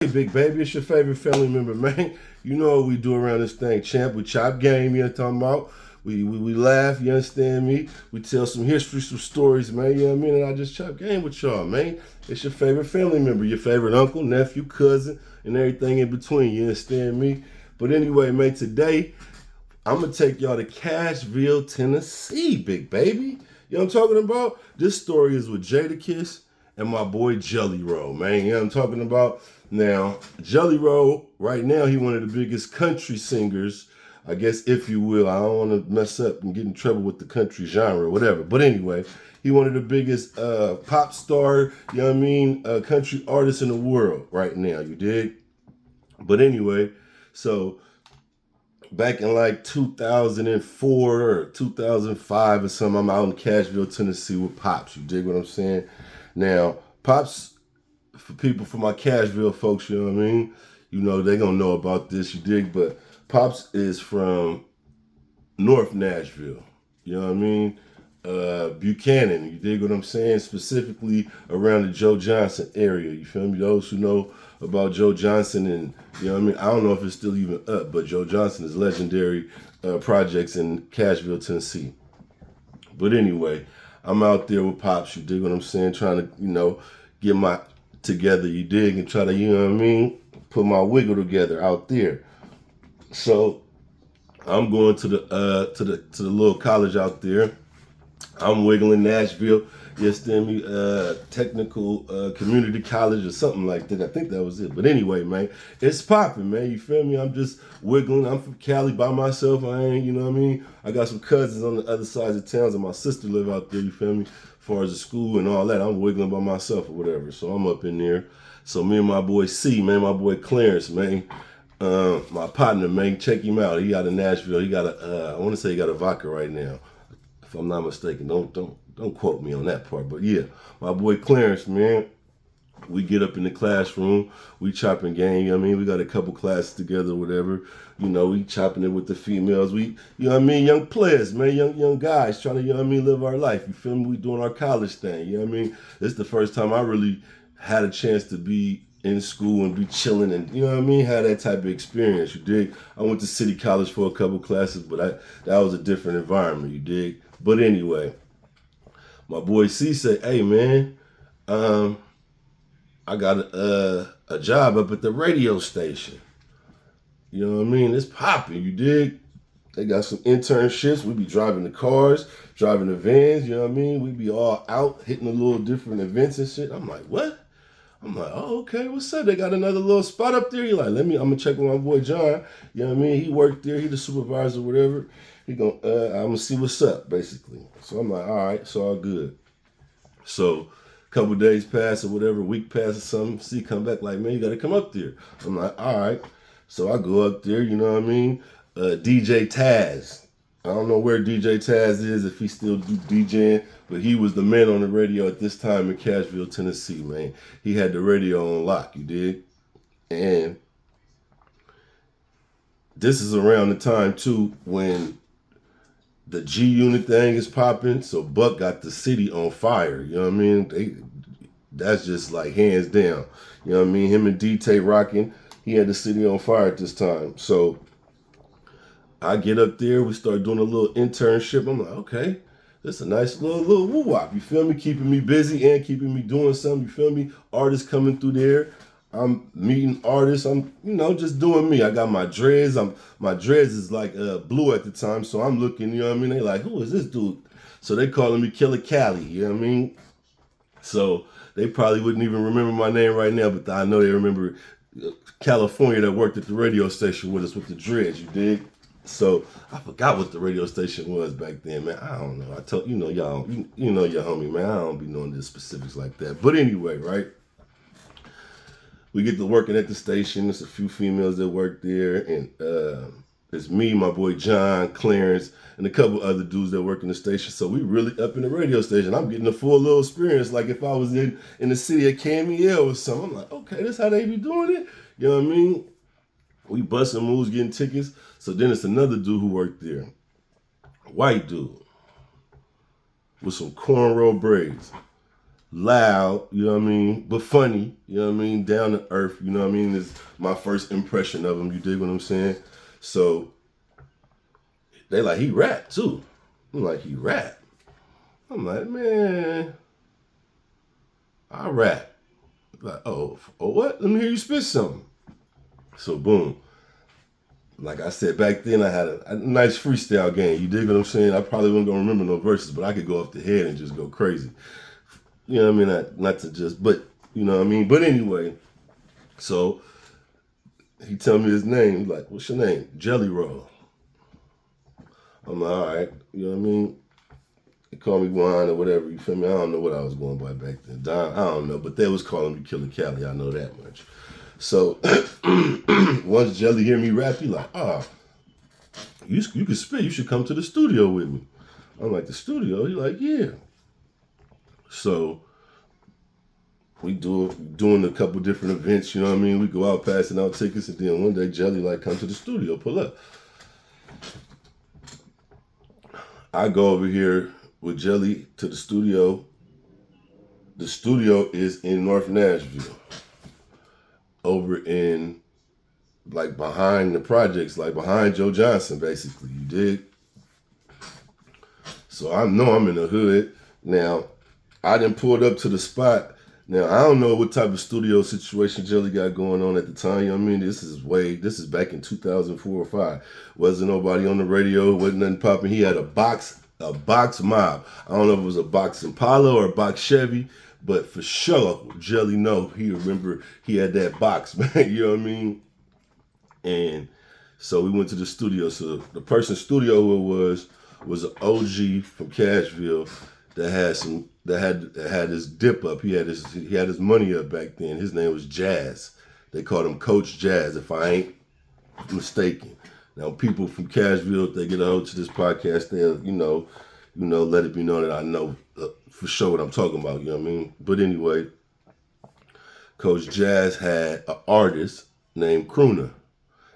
Hey, big baby, it's your favorite family member, man. You know what we do around this thing, champ. We chop game, you know what I'm talking about? We laugh, you understand me? We tell some history, some stories, man, you know what I mean? And I just chop game with y'all, man. It's your favorite family member, your favorite uncle, nephew, cousin, and everything in between, you understand me? But anyway, man, today I'm gonna take y'all to Cashville, Tennessee, big baby. You know what I'm talking about? This story is with Jadakiss and my boy Jellyroll, man. You know what I'm talking about? Now, Jellyroll, right now, he one of the biggest country singers, I guess, if you will. I don't want to mess up and get in trouble with the country genre or whatever. But anyway, he one of the biggest pop star, you know what I mean, country artists in the world right now, you dig? But anyway, so back in like 2004 or 2005 or something, I'm out in Cashville, Tennessee with Pops. You dig what I'm saying? Now, Pops, for people, for my Cashville folks, you know what I mean? You know, they gonna know about this, you dig? But Pops is from North Nashville. You know what I mean? Buchanan, you dig what I'm saying? Specifically around the Joe Johnson area. You feel me? Those who know about Joe Johnson, and you know what I mean? I don't know if it's still even up, but Joe Johnson is legendary projects in Cashville, Tennessee. But anyway, I'm out there with Pops, you dig what I'm saying? Trying to, you know, get my together, you dig, and try to, you know what I mean? Put my wiggle together out there. So I'm going to the little college out there. I'm wiggling Nashville. You understand me? Technical community college or something like that. I think that was it. But anyway, man, it's popping, man. You feel me? I'm just wiggling. I'm from Cali by myself. I ain't, you know what I mean? I got some cousins on the other sides of towns, and my sister live out there. You feel me? As far as the school and all that, I'm wiggling by myself or whatever. So I'm up in there. So me and my boy C, man, my boy Clarence, man. My partner, man, check him out. He out of Nashville. He got a, I want to say he got a vodka right now, if I'm not mistaken. Don't quote me on that part. But yeah, my boy Clarence, man, we get up in the classroom, we chopping game. You know what I mean? We got a couple classes together, whatever. You know, we chopping it with the females. We, you know what I mean? Young players, man, young guys trying to, you know what I mean, live our life. You feel me? We doing our college thing. You know what I mean? This is the first time I really had a chance to be in school and be chilling and, you know what I mean, had that type of experience, you dig? I went to City College for a couple classes, but that was a different environment, you dig? But anyway, my boy C said, hey man, I got a job up at the radio station. You know what I mean? It's popping, you dig? They got some internships. We be driving the cars, driving the vans, you know what I mean? We be all out hitting a little different events and shit. I'm like, what? I'm like, oh, okay, what's up? They got another little spot up there. You're like, I'm gonna check with my boy John. You know what I mean? He worked there, he the supervisor, whatever. I'm gonna see what's up, basically. So I'm like, all right, it's all good. So a couple days pass or whatever, a week pass or something, C come back like, man, you gotta come up there. I'm like, all right. So I go up there, you know what I mean? DJ Taz. I don't know where DJ Taz is, if he still do DJing, but he was the man on the radio at this time in Cashville, Tennessee, man. He had the radio on lock, you dig? And this is around the time, too, when the G Unit thing is popping, so Buck got the city on fire, you know what I mean? That's just like hands down. You know what I mean? Him and DT rocking, he had the city on fire at this time. So I get up there, we start doing a little internship. I'm like, okay, this is a nice little woo-wop. You feel me? Keeping me busy and keeping me doing something. You feel me? Artists coming through there. I'm meeting artists. I'm, you know, just doing me. I got my dreads. My dreads is like blue at the time, so I'm looking. You know what I mean? They like, who is this dude? So they calling me Killer Cali. You know what I mean? So they probably wouldn't even remember my name right now, but I know they remember California that worked at the radio station with us with the dreads. You dig? So I forgot what the radio station was back then, man. I don't know. I told you know y'all, you know your homie, man. I don't be knowing the specifics like that. But anyway, right? We get to working at the station. There's a few females that work there, and it's me, my boy John, Clarence, and a couple other dudes that work in the station. So we really up in the radio station. I'm getting a full little experience, like if I was in the city of Camille or something. I'm like, okay, that's how they be doing it. You know what I mean? We busting moves, getting tickets. So then it's another dude who worked there, white dude with some cornrow braids. loud, you know what I mean, but funny, you know what I mean, down to earth, you know what I mean, is my first impression of him, you dig what I'm saying? So they like, he rap too. I'm like, he rap? I'm like, man, I rap. Like, oh what? Let me hear you spit something. So boom. Like I said, back then I had a nice freestyle game. You dig what I'm saying? I probably wasn't gonna remember no verses, but I could go off the head and just go crazy. You know what I mean? Not to just, but you know what I mean? But anyway, so he tell me his name. He's like, what's your name? Jellyroll. I'm like, all right. You know what I mean? They call me Wine or whatever. You feel me? I don't know what I was going by back then. Don, I don't know. But they was calling me Killer Cali. I know that much. So once Jelly hear me rap, he like, you can spit. You should come to the studio with me. I'm like, the studio? He like, yeah. So we doing a couple different events, you know what I mean? We go out passing out tickets, and then one day Jelly like, come to the studio, pull up. I go over here with Jelly to the studio. The studio is in North Nashville, over in, like, behind the projects, like behind Joe Johnson, basically, you dig? So I know I'm in the hood. Now, I done pulled up to the spot. Now, I don't know what type of studio situation Jelly got going on at the time. You know what I mean? This is back in 2004 or 5. Wasn't nobody on the radio, wasn't nothing popping. He had a box mob. I don't know if it was a box Impala or a box Chevy, but for sure, Jelly he remember he had that box, man. You know what I mean? And so we went to the studio. So the person's studio was an OG from Cashville that had his dip up. He had his money up back then. His name was Jazz. They called him Coach Jazz, if I ain't mistaken. Now, people from Cashville, if they get a hold to this podcast, they'll let it be known that I know for sure what I'm talking about. You know what I mean? But anyway, Coach Jazz had an artist named Crooner.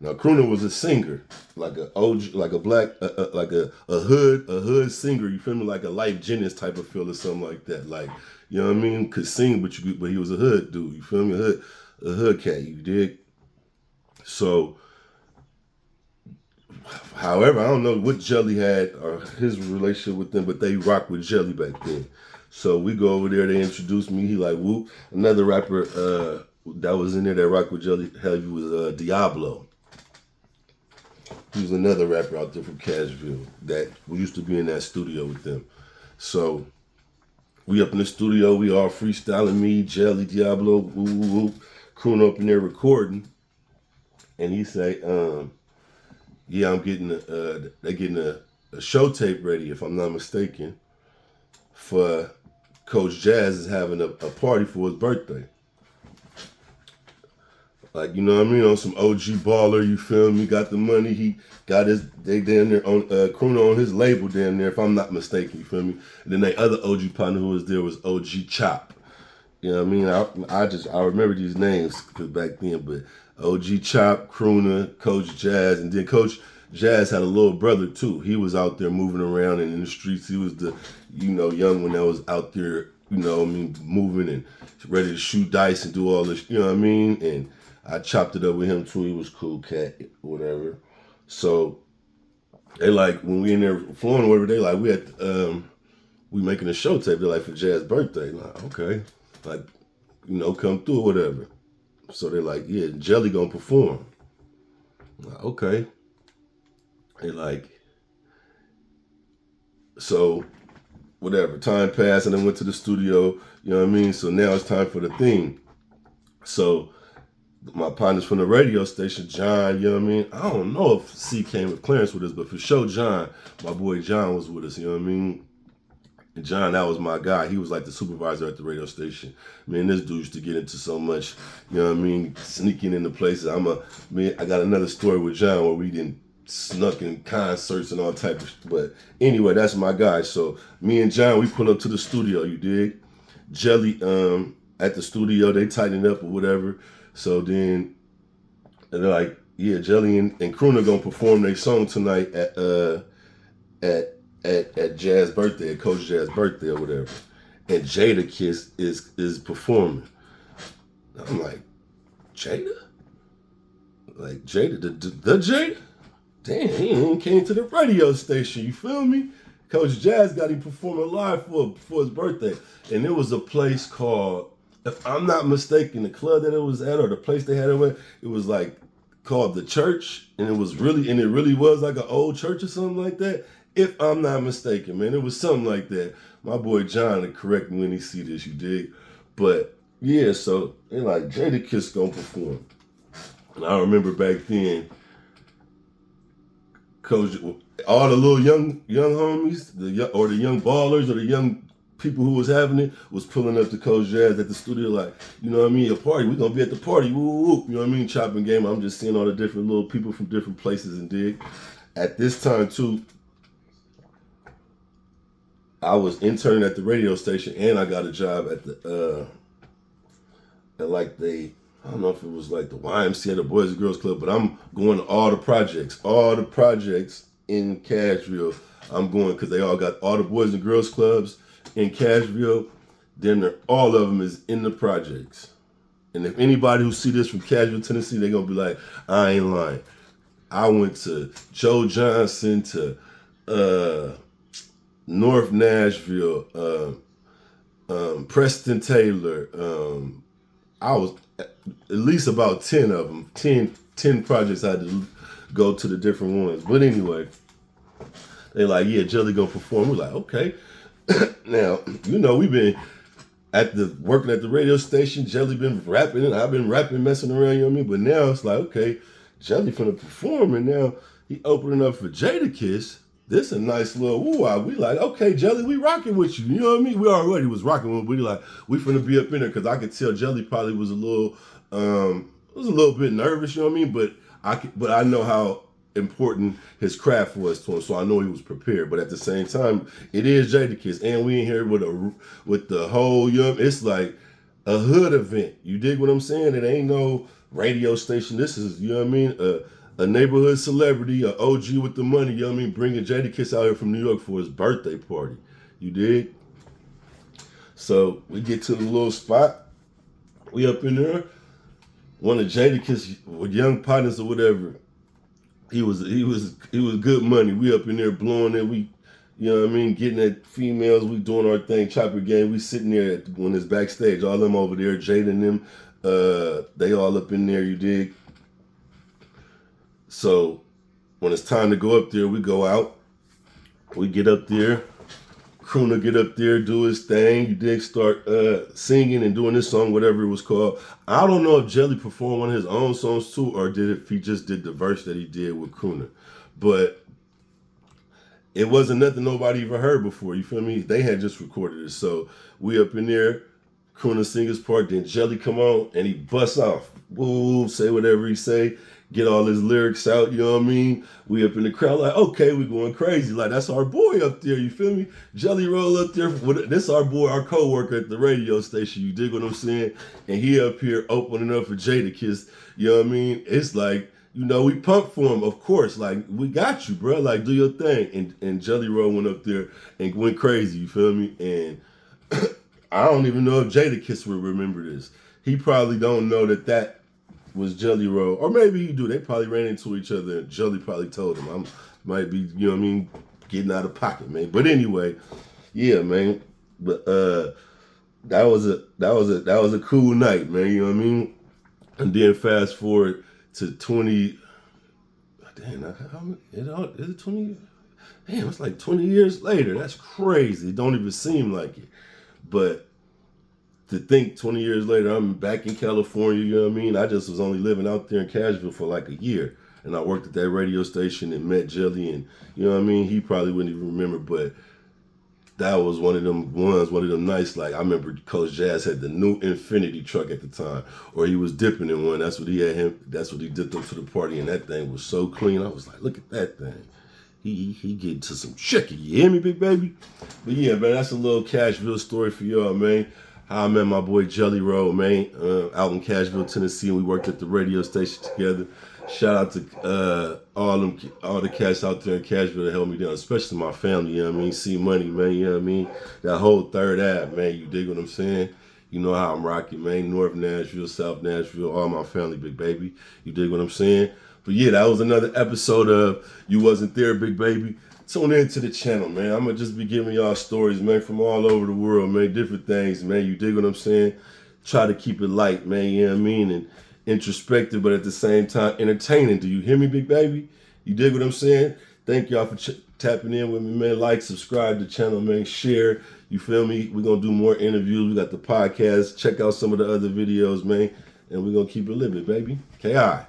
Now, Crooner was a singer, like a OG, like a black, like a hood singer. You feel me? Like a Life Jennings type of feel or something like that. Like, you know what I mean? Could sing, but he was a hood dude. You feel me? A hood cat. You dig? So, however, I don't know what Jelly had or his relationship with them, but they rocked with Jelly back then. So we go over there. They introduce me. He like, whoop. Another rapper that was in there that rocked with Jelly heavy was Diablo. He was another rapper out there from Cashville that we used to be in that studio with them. So we up in the studio, we all freestyling, me, Jelly, Diablo, crooning up in there recording. And he say, yeah, I'm getting they're getting a show tape ready, if I'm not mistaken, for Coach Jazz is having a party for his birthday. Like, you know what I mean? On some OG baller, you feel me? Got the money. He got they down there on Crooner on his label down there, if I'm not mistaken, you feel me? And then the other OG partner who was there was OG Chop. You know what I mean? I remember these names back then, but OG Chop, Crooner, Coach Jazz, and then Coach Jazz had a little brother too. He was out there moving around and in the streets. He was the, young one that was out there, moving and ready to shoot dice and do all this, you know what I mean? And I chopped it up with him too. He was cool cat, whatever. So they like, when we in there flowing or whatever, they like, we making a show tape. They're like, for Jazz's birthday. Like, okay. Like, come through or whatever. So they're like, yeah, Jelly gonna perform. Like, okay. They like, so whatever. Time passed and I went to the studio, you know what I mean? So now it's time for the theme. So my partners from the radio station, John, you know what I mean? I don't know if C came with Clarence with us, but for sure, John, my boy John was with us, you know what I mean? And John, that was my guy. He was like the supervisor at the radio station. Man, this dude used to get into so much, you know what I mean? Sneaking into places. I got another story with John where we didn't snuck in concerts and all type of, but anyway, that's my guy. So me and John, we pull up to the studio, you dig? Jelly, at the studio, they tighten up or whatever. So then they're like, yeah, Jelly and Crooner gonna perform their song tonight at Jazz's birthday, at Coach Jazz's birthday or whatever. and Jadakiss is performing. I'm like, Jada? Like Jada, the Jada? Damn, he ain't came to the radio station, you feel me? Coach Jazz got him performing live for his birthday. And it was a place called, if I'm not mistaken, the club that it was at or the place they had it at, it was like called The Church. And it really was like an old church or something like that. If I'm not mistaken, man, it was something like that. My boy John will correct me when he see this, you dig? But yeah, so they like Jadakiss gonna perform. And I remember back then, Coach, all the little young homies, the young ballers or the young people who was having it was pulling up to Coach Jazz at the studio like, you know what I mean, a party, we gonna be at the party, woo, woo, woo. You know what I mean, chopping game. I'm just seeing all the different little people from different places and dig. At this time too, I was interning at the radio station and I got a job at the I don't know if it was like the YMCA, the Boys and Girls Club, but I'm going to all the projects in Cashville. I'm going because they all got all the Boys and Girls Clubs in Cashville. Then all of them is in the projects. And if anybody who see this from Cashville, Tennessee, they're going to be like, I ain't lying. I went to Joe Johnson, to North Nashville, Preston Taylor. I was at least about 10 of them, 10 projects I had to go to the different ones. But anyway, they like, yeah, Jelly gonna perform. We're like, okay. Now, you know, we've been working at the radio station. Jelly been rapping, and I've been rapping, messing around, you know what I mean? But now it's like, okay, Jelly finna perform, and now he opening up for Jadakiss. This a nice little woo-wah. We like, okay, Jelly, we rocking with you. You know what I mean? We already was rocking with him, but we like, we finna be up in there because I could tell Jelly probably was a little bit nervous, you know what I mean? But I know how important his craft was to him, so I know he was prepared. But at the same time, it is Jadakiss, and we in here with the whole, you know, it's like a hood event. You dig what I'm saying? It ain't no radio station. This is, you know what I mean? A neighborhood celebrity, a OG with the money, you know what I mean, bringing Jadakiss out here from New York for his birthday party. You dig? So we get to the little spot. We up in there. One of Jadakiss with young partners or whatever. He was good money. We up in there blowing it. We, you know what I mean, getting at females. We doing our thing, chopper game. We sitting there when it's backstage. All them over there, Jada and them, they all up in there. You dig? So when it's time to go up there, we go out. We get up there. Crooner get up there, do his thing. You dig, start singing and doing this song, whatever it was called. I don't know if Jelly performed one of his own songs too, or if he just did the verse that he did with Crooner. But it wasn't nothing nobody even heard before. You feel me? They had just recorded it. So we up in there, Crooner sing his part, then Jelly come on and he busts off. Woo, say whatever he say. Get all his lyrics out, you know what I mean? We up in the crowd like, okay, we going crazy. Like, that's our boy up there, you feel me? Jellyroll up there. This our boy, our co-worker at the radio station, you dig what I'm saying? And he up here opening up for Jadakiss, you know what I mean? It's like, you know, we pumped for him, of course. Like, we got you, bro. Like, do your thing. And Jellyroll went up there and went crazy, you feel me? And I don't even know if Jadakiss will remember this. He probably don't know that was Jellyroll, or maybe he do. They probably ran into each other and Jelly probably told him. I might be, you know what I mean, getting out of pocket, man. But anyway, yeah, man. But that was a cool night, man. You know what I mean? And then fast forward to 20. Damn, is it 20? Damn, it's like 20 years later. That's crazy. It don't even seem like it. But to think 20 years later, I'm back in California, you know what I mean? I just was only living out there in Cashville for like a year. And I worked at that radio station and met Jelly and, you know what I mean? He probably wouldn't even remember, but that was one of them nights. Like, I remember Coach Jazz had the new Infinity truck at the time, or he was dipping in one. That's what he dipped up to the party, and that thing was so clean. I was like, look at that thing. He getting to some chicken. You hear me, big baby? But yeah, man, that's a little Cashville story for y'all, man. How I met my boy Jellyroll, man, out in Cashville, Tennessee, and we worked at the radio station together. Shout out to all the cats out there in Cashville that held me down, especially my family, you know what I mean? See Money, man, you know what I mean? That whole third ave, man, you dig what I'm saying? You know how I'm rocking, man. North Nashville, South Nashville, all my family, big baby. You dig what I'm saying? But yeah, that was another episode of You Wasn't There, Big Baby. Tune in to the channel, man. I'm going to just be giving y'all stories, man, from all over the world, man. Different things, man. You dig what I'm saying? Try to keep it light, man. You know what I mean? And introspective, but at the same time, entertaining. Do you hear me, big baby? You dig what I'm saying? Thank y'all for tapping in with me, man. Like, subscribe to the channel, man. Share. You feel me? We're going to do more interviews. We got the podcast. Check out some of the other videos, man. And we're going to keep it living, baby. KI.